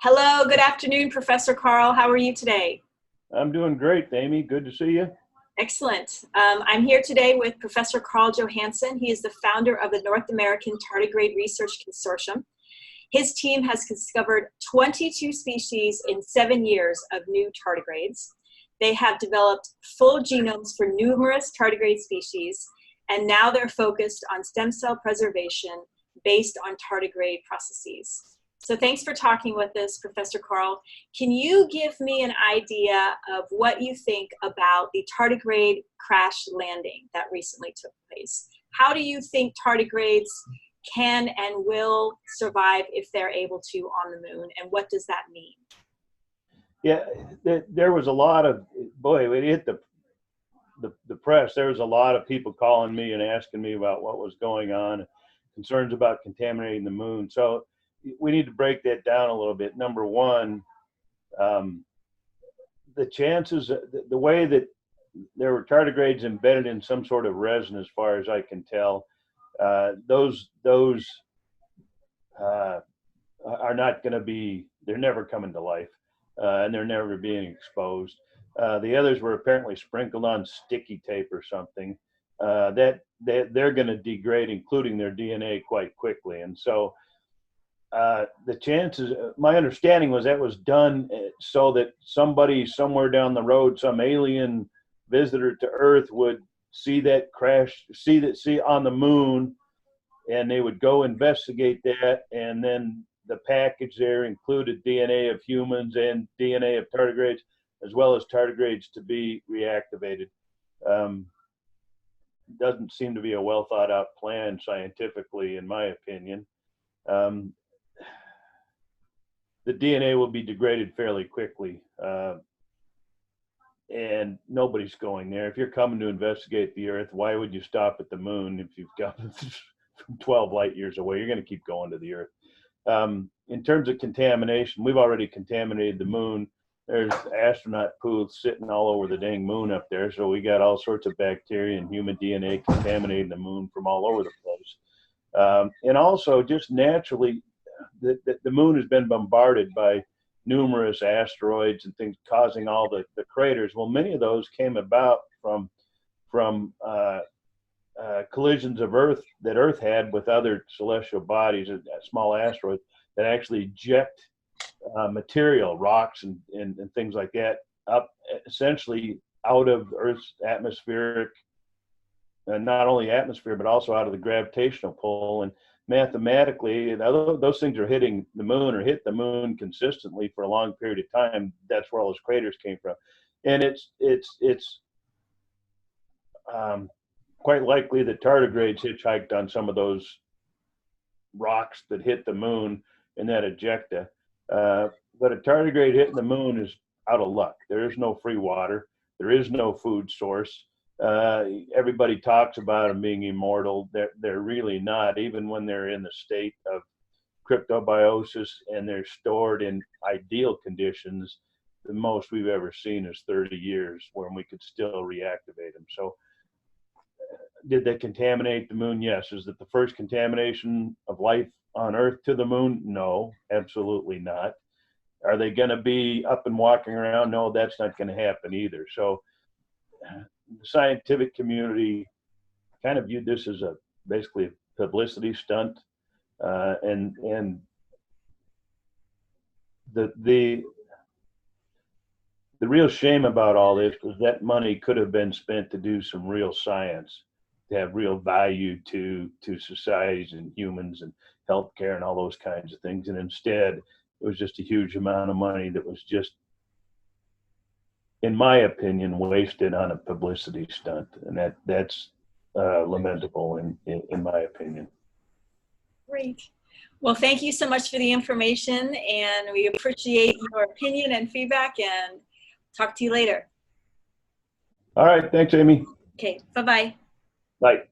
Hello, good afternoon, Professor Carl. How are you today? I'm doing great, Amy. Good to see you. Excellent. I'm here today with Professor Carl Johansson. He is the founder of the North American Tardigrade Research Consortium. His team has discovered 22 species in 7 years of new tardigrades. They have developed full genomes for numerous tardigrade species, and now they're focused on stem cell preservation based on tardigrade processes. So thanks for talking with us, Professor Carl. Can you give me an idea of what you think about the tardigrade crash landing that recently took place? How do you think tardigrades can and will survive if they're able to on the moon, and what does that mean? Yeah, there was a lot of, boy, when it hit the press, there was a lot of people calling me and asking me about what was going on, concerns about contaminating the moon. So we need to break that down a little bit. Number one, the chances, the way that there were tardigrades embedded in some sort of resin, as far as I can tell, those are not going to be, they're never coming to life, and they're never being exposed. The others were apparently sprinkled on sticky tape or something, that they're going to degrade, including their DNA, quite quickly. And so the chances, my understanding was that was done so that somebody somewhere down the road, some alien visitor to Earth, would see that crash, see on the moon, and they would go investigate that, and then the package there included DNA of humans and DNA of tardigrades, as well as tardigrades to be reactivated. Doesn't seem to be a well thought out plan scientifically, in my opinion. The DNA will be degraded fairly quickly, and nobody's going there. If you're coming to investigate the Earth, why would you stop at the moon if you've got 12 light years away? You're going to keep going to the Earth. In terms of contamination, we've already contaminated the moon. There's astronaut poo sitting all over the dang moon up there, so we got all sorts of bacteria and human DNA contaminating the moon from all over the place. And also, just naturally, the moon has been bombarded by numerous asteroids and things, causing all the craters. Well, many of those came about from collisions of Earth that Earth had with other celestial bodies, small asteroids that actually eject material, rocks and things like that, up essentially out of Earth's atmospheric, not only atmosphere, but also out of the gravitational pull. And mathematically, those things are hitting the moon, or hit the moon consistently for a long period of time. That's where all those craters came from. And it's quite likely that tardigrades hitchhiked on some of those rocks that hit the moon in that ejecta. But a tardigrade hitting the moon is out of luck. There is no free water. There is no food source. Everybody talks about them being immortal. They're really not, even when they're in the state of cryptobiosis and they're stored in ideal conditions. The most we've ever seen is 30 years when we could still reactivate them. So did they contaminate the moon? Yes. Is it the first contamination of life on Earth to the moon? No, absolutely not. Are they going to be up and walking around? No, that's not going to happen either. So the scientific community kind of viewed this as basically a publicity stunt, and the real shame about all this was that money could have been spent to do some real science, to have real value to societies and humans and healthcare and all those kinds of things. And instead, it was just a huge amount of money that was just, in my opinion, wasted on a publicity stunt. And that's lamentable in my opinion. Great. Well, thank you so much for the information, and we appreciate your opinion and feedback, and talk to you later. All right. Thanks, Amy. Okay. Bye-bye. Bye.